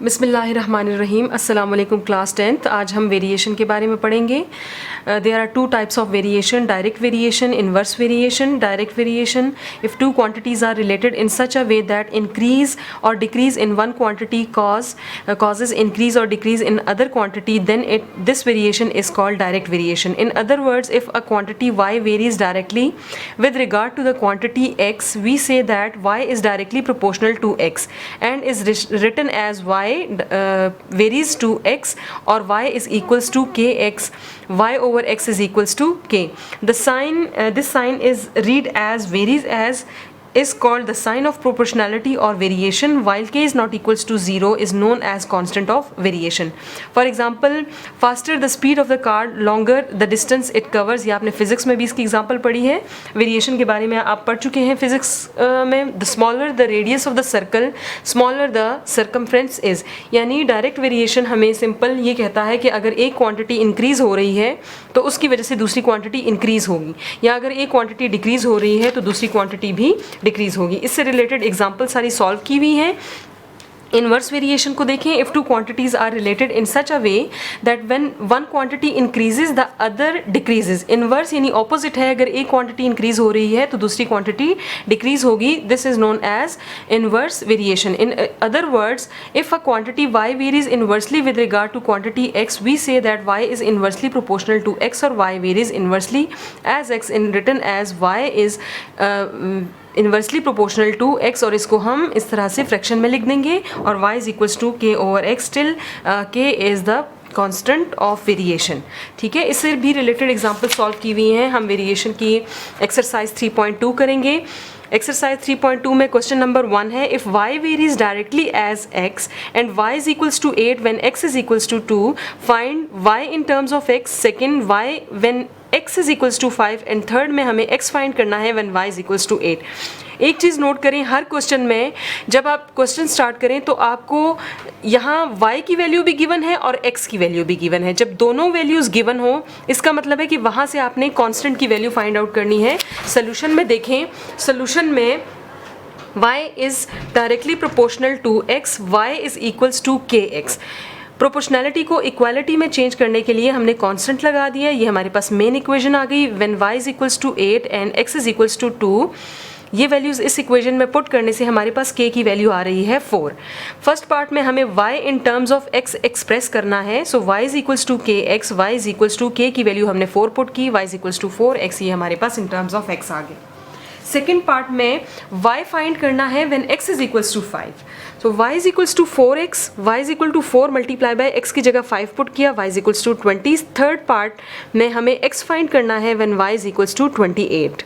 बिस्मिल्लाहिर्रहमानिर्रहीम। अस्सलाम वालेकुम क्लास 10th। आज हम वेरिएशन के बारे में पढ़ेंगे। There are two types of variation, direct variation, inverse variation. Direct variation, if two quantities are related in such a way that increase और decrease in one quantity causes increase or decrease in other quantity, then this variation is called direct variation. In other words, if a quantity y varies directly with regard to the quantity x, we say that y is directly proportional to x and is written as y varies to x or y is equals to kx, y over x is equals to k. The sign, this sign is read as varies as is called the sign of proportionality or variation, while k is not equals to 0 is known as constant of variation. For example, faster the speed of the car, longer the distance it covers. ये आपने physics में भी इसकी example पढ़ी है। Variation के बारे में आप पढ़ चुके हैं फिजिक्स में। The smaller the radius of the circle, smaller the circumference is. यानी डायरेक्ट वेरिएशन हमें सिंपल ये कहता है कि अगर एक क्वांटिटी इंक्रीज हो रही है तो उसकी वजह से दूसरी क्वांटिटी इंक्रीज होगी, या अगर एक क्वांटिटी डिक्रीज हो रही है तो दूसरी क्वांटिटी भी डिक्रीज होगी। इससे रिलेटेड एग्जांपल सारी सॉल्व की हुई हैं। इन्वर्स वेरिएशन को देखें, if two quantities are related in such a way that when one quantity increases the other decreases. Inverse यानी ऑपोजिट है, अगर एक क्वांटिटी इंक्रीज हो रही है तो दूसरी क्वांटिटी डिक्रीज होगी। This is known as inverse variation. In other words, if a quantity y varies inversely with regard to quantity x, we say that y is inversely proportional to x, or y varies inversely as x, in written as y is inversely proportional to x, और इसको हम इस तरह से fraction में लिख देंगे, और y is equals to k over x till k is the constant of variation. ठीक है, इससे भी रिलेटेड एग्जांपल सॉल्व की हुई हैं। हम वेरिएशन की एक्सरसाइज 3.2 करेंगे। एक्सरसाइज 3.2 में क्वेश्चन नंबर 1 है, if y varies directly as x and y is equals to 8 when x is equals to 2, find y in terms of x, second y when x is equals to 5, and third में हमें x find करना है when y is equals to 8। एक चीज़ note करें, हर question में जब आप question start करें तो आपको यहाँ y की वैल्यू भी गिवन है और x की वैल्यू भी गिवन है। जब दोनों वैल्यूज़ गिवन हो, इसका मतलब है कि वहाँ से आपने कांस्टेंट की वैल्यू फाइंड आउट करनी है। सोल्यूशन में देखें, सोल्यूशन में y is directly proportional to x, y is equals to kx। Proportionality को इक्वालिटी में चेंज करने के लिए हमने कांस्टेंट लगा दिया। ये हमारे पास मेन इक्वेशन आ गई, when y is equals to 8 and x is equals to 2। ये वैल्यूज़ इस इक्वेशन में पुट करने से हमारे पास k की वैल्यू आ रही है 4। फर्स्ट पार्ट में हमें y in terms of x express करना है, so y is equals to k x, y is equals to k की वैल्यू हमने 4 पुट की, y is equals to 4 x, ये हमारे पास इन टर्म्स ऑफ x आ गए। सेकेंड पार्ट में y फाइंड करना है when x is equals to 5, so y is equals to 4x, y is equal to 4 multiply bye x की जगह 5 पुट किया, y is equals to 20। Third part में हमें x फाइंड करना है when y is equals to 28।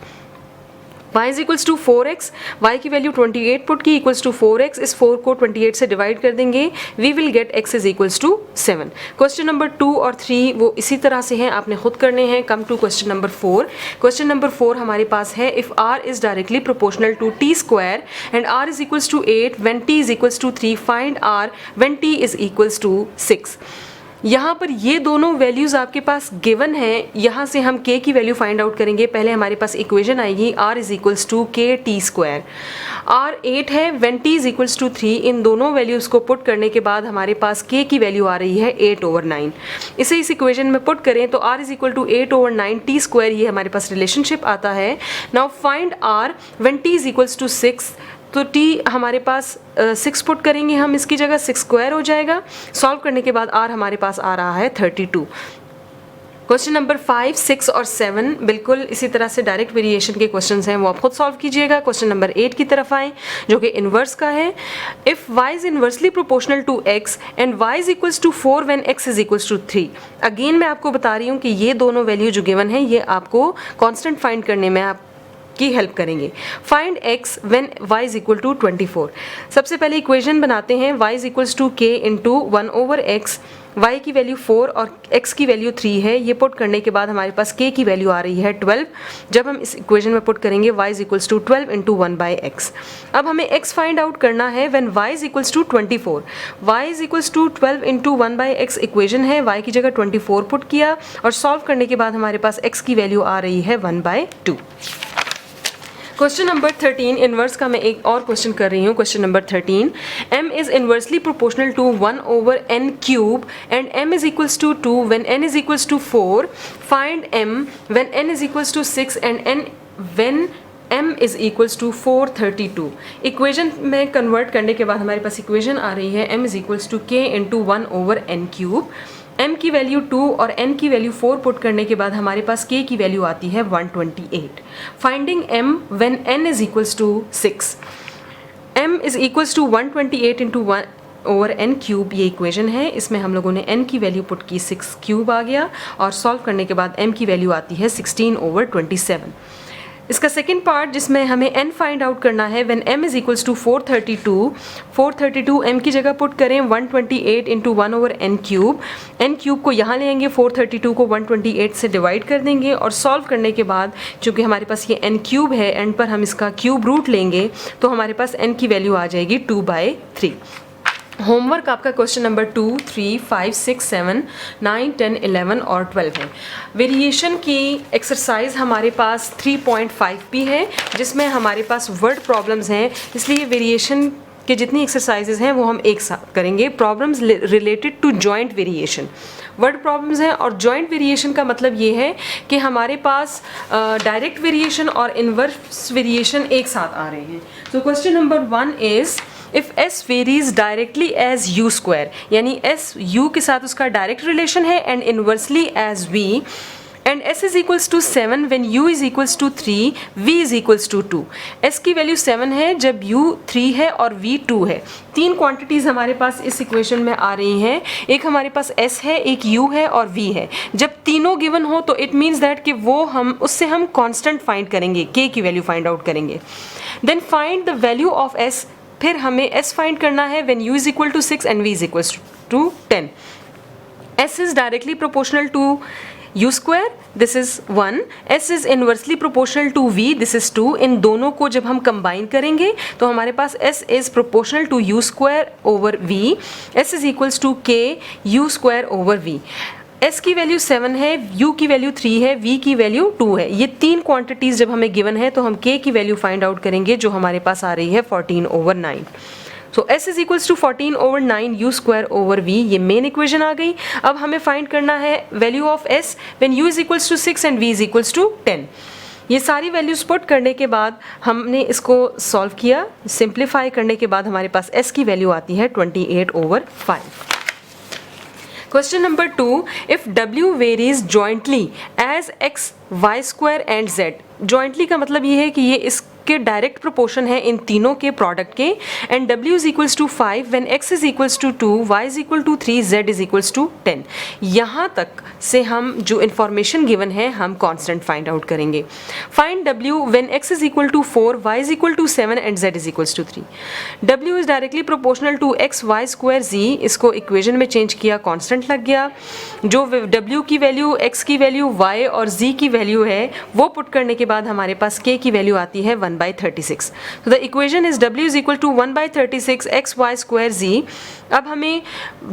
y is equals to 4x, y की value 28 put की, equals to 4x, इस 4 को 28 से डिवाइड कर देंगे, we will get x is equals to 7। Question number 2 और 3 वो इसी तरह से हैं, आपने खुद करने हैं। Come to question number 4। Question number 4 हमारे पास है, if r is directly proportional to t square and r is equals to 8 when t is equals to 3, find r when t is equals to 6। यहाँ पर ये दोनों values आपके पास given हैं, यहाँ से हम k की वैल्यू फाइंड आउट करेंगे। पहले हमारे पास इक्वेशन आएगी r is equals to k t square, r 8 है when t is equals to 3। इन दोनों वैल्यूज़ को पुट करने के बाद हमारे पास k की वैल्यू आ रही है 8 ओवर 9। इसे इस इक्वेशन में पुट करें तो r is equal to 8 over 9 t square, ये हमारे पास रिलेशनशिप आता है। Now find r when t is equals to 6, तो t हमारे पास 6 पुट करेंगे हम, इसकी जगह 6 स्क्वायर हो जाएगा। सॉल्व करने के बाद r हमारे पास आ रहा है 32। क्वेश्चन नंबर 5, 6 और 7 बिल्कुल इसी तरह से डायरेक्ट वेरिएशन के क्वेश्चंस हैं, वो आप खुद सॉल्व कीजिएगा। क्वेश्चन नंबर 8 की तरफ आएँ, जो कि इन्वर्स का है। If y is inversely proportional to x and y is equals to 4 when x is equals to 3। Again मैं आपको बता रही हूँ कि ये दोनों वैल्यू जो गिवन है ये आपको कॉन्स्टेंट फाइंड करने में आप की हेल्प करेंगे। Find x when y is equal to 24। सबसे पहले इक्वेशन बनाते हैं, y is equals to k into 1 over x, y की वैल्यू 4 और x की वैल्यू 3 है। ये पुट करने के बाद हमारे पास k की वैल्यू आ रही है 12। जब हम इस इक्वेशन में पुट करेंगे y is equals to 12 into 1 by x। अब हमें x फाइंड आउट करना है when y is equals to 24। y is equals to 12 into 1 by x equation है, y की जगह 24 पुट किया और सॉल्व करने के बाद हमारे पास x की वैल्यू आ रही है 1/2। क्वेश्चन नंबर 13 इनवर्स का मैं एक और क्वेश्चन कर रही हूँ. Question number 13, m is inversely proportional to 1 over n cube and m is equals to 2 when n is equals to 4. Find m when n is equals to 6 and n when m is equals to 432. Equation में convert करने के बाद हमारे पास equation आ रही है m is equals to k into 1 over n cube. m की value 2 और n की वैल्यू 4 पुट करने के बाद हमारे पास k की वैल्यू आती है 128. Finding m when n is equals to 6. m is equals to 128 into 1 over n cube ये इक्वेशन है. इसमें हम लोगों ने n की वैल्यू पुट की 6 क्यूब आ गया और सॉल्व करने के बाद m की वैल्यू आती है 16 ओवर 27. इसका सेकेंड पार्ट जिसमें हमें n फाइंड आउट करना है when m is equals to 432 m की जगह पुट करें 128 इंटू 1 ओवर n क्यूब को यहाँ ले आएंगे, 432 को 128 से डिवाइड कर देंगे और सॉल्व करने के बाद चूँकि हमारे पास ये n क्यूब है, एंड पर हम इसका क्यूब रूट लेंगे तो हमारे पास n की वैल्यू आ जाएगी 2/3. होमवर्क आपका क्वेश्चन नंबर 2, 3, 5, 6, 7, 9, 10, 11 और 12 है. वेरिएशन की एक्सरसाइज हमारे पास 3.5 भी है जिसमें हमारे पास वर्ड प्रॉब्लम्स हैं, इसलिए वेरिएशन के जितनी एक्सरसाइजेज हैं वो हम एक साथ करेंगे. Problems related to joint variation word problems हैं और जॉइंट वेरिएशन का मतलब ये है कि हमारे पास डायरेक्ट वेरिएशन और इनवर्स वेरिएशन एक साथ आ रहे हैं. तो question number 1 is if s varies directly as u square, यानी s u के साथ उसका डायरेक्ट रिलेशन है and inversely as v, and s is equals to 7 when u is equals to 3, v is equals to 2. s की value 7 है जब u 3 है और v 2 है. तीन क्वांटिटीज़ हमारे पास इस इक्वेशन में आ रही हैं. एक हमारे पास s है, एक u है और v है. जब तीनों गिवन हो तो इट मीन्स दैट कि वो उससे हम कांस्टेंट फाइंड करेंगे, k की वैल्यू फाइंड आउट करेंगे. Then find the value of s. फिर हमें s फाइंड करना है when u is equal to 6 and v is equal to 10. s is directly proportional to u square, this is 1. s is inversely proportional to v, this is 2. इन दोनों को जब हम combine करेंगे तो हमारे पास s is proportional to u square over v. s is equals to k u square over v. s की वैल्यू 7 है, u की वैल्यू 3 है, v की वैल्यू 2 है. ये तीन क्वांटिटीज़ जब हमें गिवन है तो हम k की वैल्यू फाइंड आउट करेंगे जो हमारे पास आ रही है 14 over 9. So s is equals to 14 over 9 u square over v. ये मेन इक्वेशन आ गई. अब हमें फाइंड करना है value of s when u is equals to 6 and v is equals to 10. ये सारी वैल्यूज पुट करने के बाद हमने इसको सॉल्व किया. सिंप्लीफाई करने के बाद हमारे पास s की वैल्यू आती है 28 over 5. Question number 2, if w varies jointly as x, y square and z. Jointly का मतलब ये है कि ये इसके डायरेक्ट प्रोपोर्शन है इन तीनों के प्रोडक्ट के. And w is equals to 5 when x is equals to 2, y is equal to 3, z is equals to 10. यहाँ तक से हम जो इन्फॉर्मेशन गिवन है हम कांस्टेंट फाइंड आउट करेंगे. Find w when x is equal to 4, y is equal to 7 and z is equals to 3. w is directly proportional to x, y square, z. इसको equation में change किया, constant लग गया. जो w की value, x की value, y और z की वैल्यू है वो पुट करने के बाद हमारे पास k की वैल्यू आती है 1/36. तो the equation is w is equal to 1/36 x, y square, z. अब हमें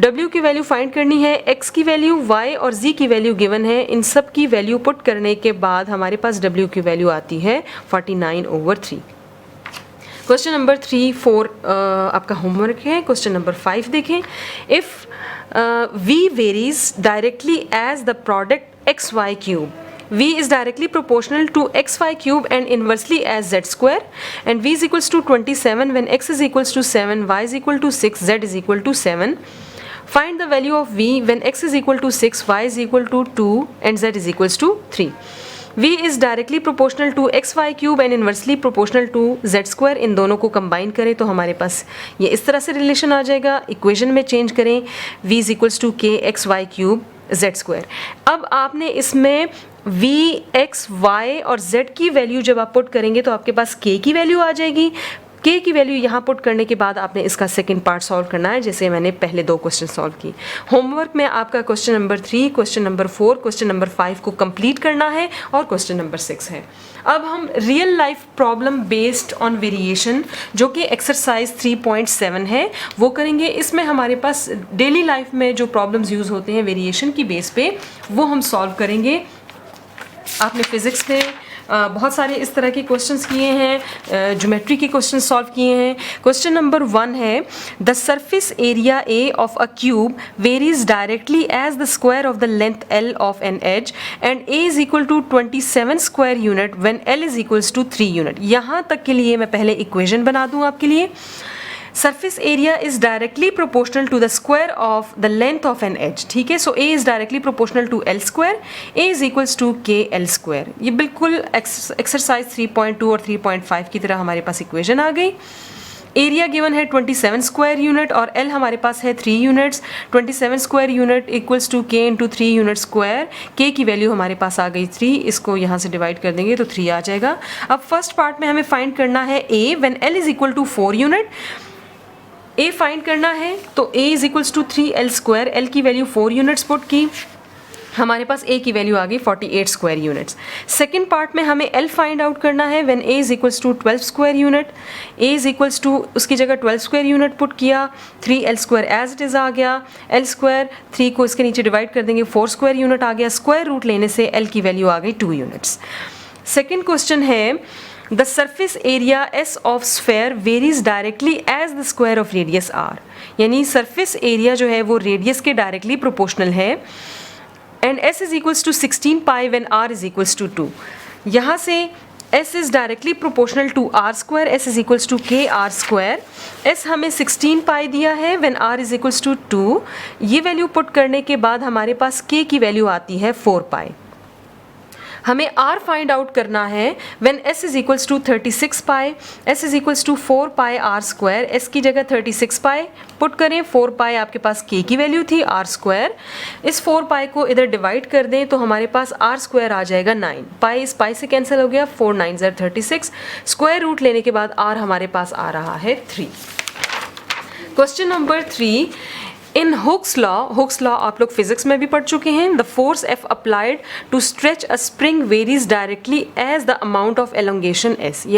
w की वैल्यू फाइंड करनी है, x की वैल्यू, y और z की वैल्यू गिवन है. इन सब की वैल्यू पुट करने के बाद हमारे पास w की वैल्यू आती है 49 ओवर 3. क्वेश्चन नंबर 3, 4 आपका होमवर्क है. क्वेश्चन नंबर 5 देखें. If v varies directly as the product x y cube. v is directly proportional to xy cube and inversely as z square, and v is equals to 27 when x is equals to 7, y is equal to 6, z is equal to 7. Find the value of v when x is equal to 6, y is equal to 2 and z is equals to 3. v is directly proportional to xy cube and inversely proportional to z square. इन दोनों को combine करें तो हमारे पास ये इस तरह से relation आ जाएगा. इक्वेशन में चेंज करें, v is equals to k xy cube z square. अब आपने इसमें v, x, y और z की वैल्यू जब आप पुट करेंगे तो आपके पास k की वैल्यू आ जाएगी. k की वैल्यू यहाँ पुट करने के बाद आपने इसका सेकंड पार्ट सॉल्व करना है जैसे मैंने पहले 2 क्वेश्चन सॉल्व किए. होमवर्क में आपका question number 3, question number 4, question number 5 को कंप्लीट करना है और क्वेश्चन नंबर 6 है. अब हम real life problem based on variation जो कि एक्सरसाइज 3.7 है वो करेंगे. इसमें हमारे पास डेली लाइफ में जो प्रॉब्लम्स यूज़ होते हैं वेरिएशन की बेस पे वो हम सॉल्व करेंगे. आपने फिज़िक्स में बहुत सारे इस तरह के क्वेश्चंस किए हैं, ज्योमेट्री के क्वेश्चन सॉल्व किए हैं। क्वेश्चन नंबर 1 है the surface area A of a cube varies directly as the square of the length L of an edge and A is equal to 27 square unit when L is equals to 3 unit. यहाँ तक के लिए मैं पहले equation बना दूँ आपके लिए। Surface area is directly proportional to the square of the length of an edge, ठीक है। So A is directly proportional to L square, A is equals to K L square। ये बिल्कुल एक्सरसाइज 3.2 और 3.5 की तरह हमारे पास इक्वेशन आ गई। एरिया गिवन है 27 स्क्वायर यूनिट और L हमारे पास है 3 units. 27 square unit equals to K into 3 unit square. K की वैल्यू हमारे पास आ गई 3, इसको यहाँ से डिवाइड कर देंगे तो 3 आ जाएगा। अब फर्स्ट पार्ट में हमें फाइंड करना है A when L is equal to 4 unit. A फाइंड करना है तो A is equals to 3L square, L की वैल्यू 4 यूनिट्स पुट की, हमारे पास A की वैल्यू आ गई 48 स्क्वायर यूनिट्स। सेकेंड पार्ट में हमें L फाइंड आउट करना है when A is equals to 12 square unit. A is equals to उसकी जगह 12 स्क्वायर यूनिट पुट किया, 3L square as it is आ गया, L स्क्वायर 3 को इसके नीचे डिवाइड कर देंगे 4 स्क्वायर यूनिट आ गया, स्क्वायर रूट लेने से L की वैल्यू आ गई 2 यूनिट्स। सेकेंड क्वेश्चन है The surface area S of sphere varies directly as the square of radius R। यानी surface area जो है वो radius के directly proportional है and S is equals to 16 pi when R is equals to 2। यहाँ से S is directly proportional to R square, S is equals to K R square। S हमें 16 pi दिया है when R is equals to 2। ये value put करने के बाद हमारे पास K की वैल्यू आती है 4 pi। हमें R फाइंड आउट करना है when S is equals to 36 pi, S is equals to 4 pi R square. S की जगह 36 पाई पुट करें, 4 पाई आपके पास K की वैल्यू थी R स्क्वायर। इस 4 पाई को इधर डिवाइड कर दें तो हमारे पास R स्क्वायर आ जाएगा 9, पाई इस पाई से कैंसिल हो गया, 4 9 36, स्क्वायर रूट लेने के बाद R हमारे पास आ रहा है 3। Question number 3 in Hooke's law आप लोग फिजिक्स में भी पढ़ चुके हैं। The force F applied to stretch a spring varies directly as the amount of elongation S।